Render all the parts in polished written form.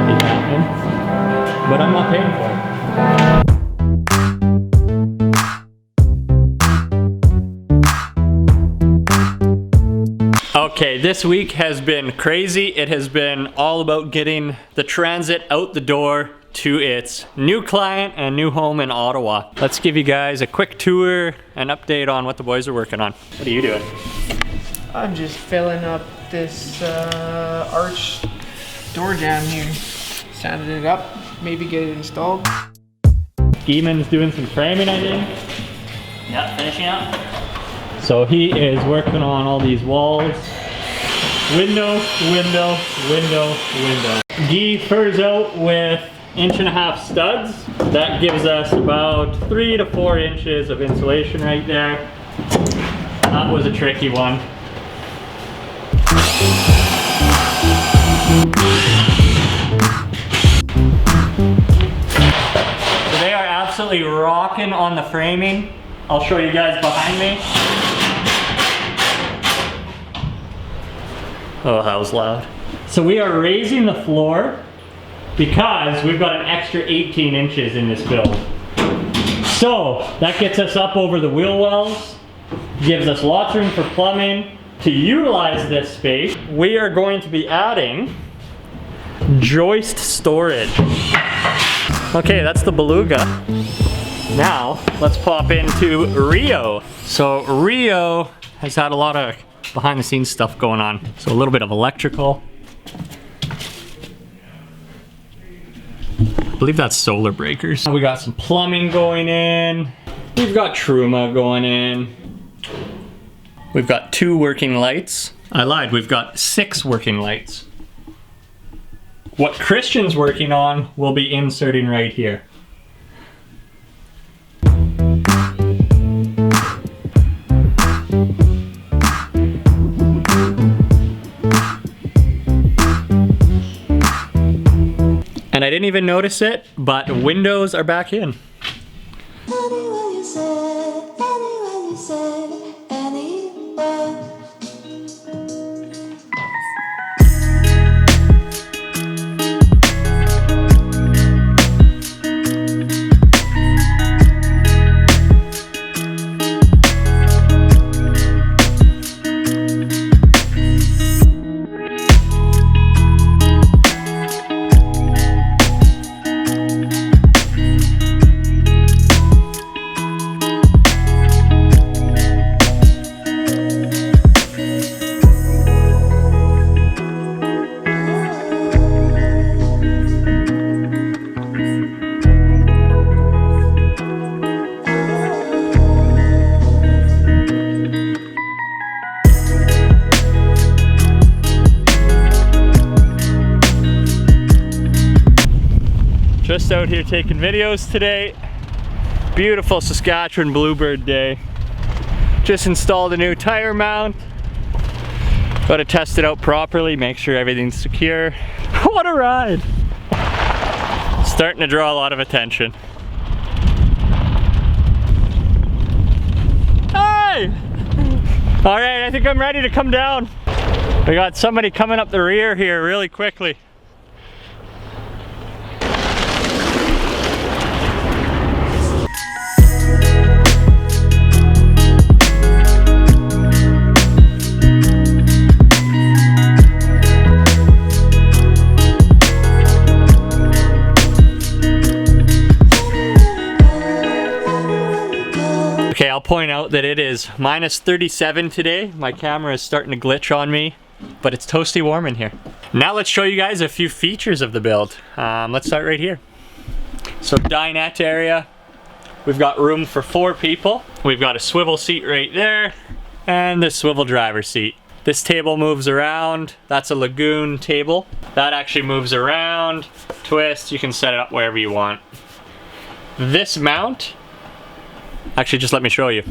nothing happening, but I'm not paying for it. Okay, this week has been crazy. It has been all about getting the Transit out the door to its new client and new home in Ottawa. Let's give you guys a quick tour and update on what the boys are working on. What are you doing? I'm just filling up this arch door jamb here. Sanded it up, maybe get it installed. Eamon's doing some framing, I think. Yep, finishing up. So he is working on all these walls. Window, window, window, window. Guy furs out with 1.5 inch studs. That gives us about 3 to 4 inches of insulation right there. That was a tricky one. So they are absolutely rocking on the framing. I'll show you guys behind me. Oh, that was loud. So we are raising the floor because we've got an extra 18 inches in this build. So that gets us up over the wheel wells, gives us lots of room for plumbing. To utilize this space, we are going to be adding joist storage. Okay, that's the Beluga. Now, let's pop into Rio. So Rio has had a lot of behind the scenes stuff going on. So a little bit of electrical. I believe that's solar breakers. We got some plumbing going in. We've got Truma going in. We've got 2 working lights. I lied, we've got 6 working lights. What Christian's working on, we'll be inserting right here. And I didn't even notice it, but windows are back in. Just out here taking videos today. Beautiful Saskatchewan bluebird day. Just installed a new tire mount. Got to test it out properly, make sure everything's secure. What a ride! Starting to draw a lot of attention. Hey! Alright, I think I'm ready to come down. We got somebody coming up the rear here really quickly. Okay, I'll point out that it is -37 today. My camera is starting to glitch on me, but it's toasty warm in here. Now let's show you guys a few features of the build. Let's start right here. So dinette area. We've got room for 4 people. We've got a swivel seat right there, and the swivel driver seat. This table moves around. That's a Lagoon table. That actually moves around, twists. You can set it up wherever you want. This mount, actually just let me show you.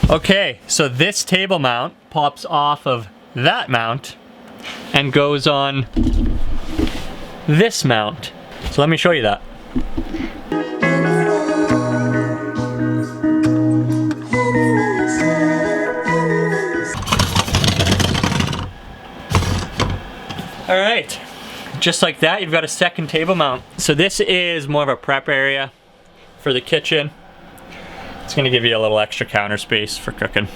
Okay, so this table mount pops off of that mount and goes on this mount. So let me show you that. All right, just like that, you've got a second table mount. So this is more of a prep area for the kitchen. It's gonna give you a little extra counter space for cooking.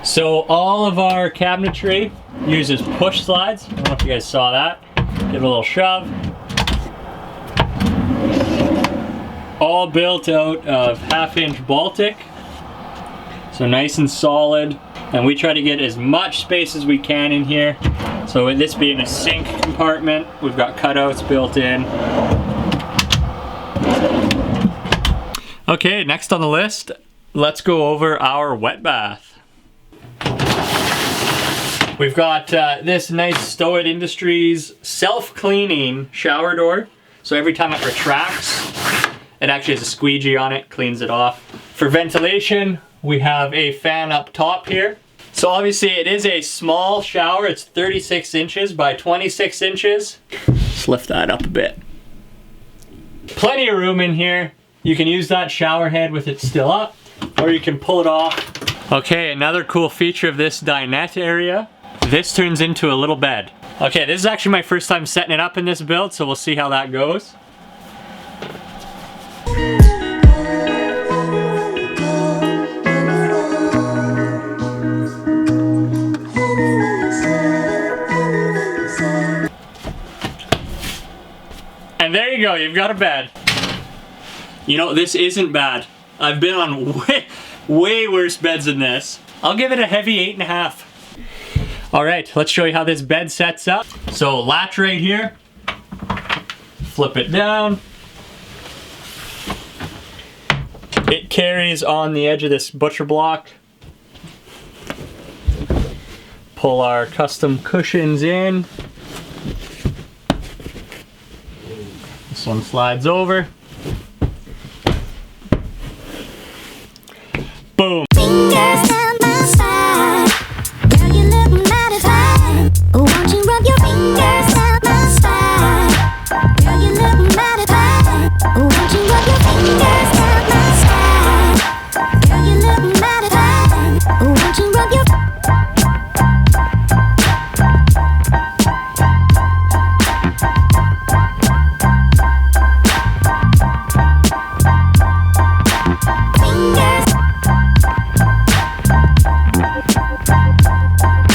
So all of our cabinetry uses push slides. I don't know if you guys saw that. Give it a little shove. All built out of 1/2-inch Baltic. So nice and solid. And we try to get as much space as we can in here. So with this being a sink compartment, we've got cutouts built in. Okay, next on the list, let's go over our wet bath. We've got this nice Stoet Industries self-cleaning shower door. So every time it retracts, it actually has a squeegee on it, cleans it off. For ventilation, we have a fan up top here. So obviously it is a small shower. It's 36 inches by 26 inches. Just lift that up a bit. Plenty of room in here. You can use that shower head with it still up, or you can pull it off. Okay, another cool feature of this dinette area. This turns into a little bed. Okay, this is actually my first time setting it up in this build, so we'll see how that goes. And there you go, you've got a bed. You know, this isn't bad. I've been on way worse beds than this. I'll give it a heavy 8.5. All right, let's show you how this bed sets up. So latch right here, flip it down. It carries on the edge of this butcher block. Pull our custom cushions in. This one slides over.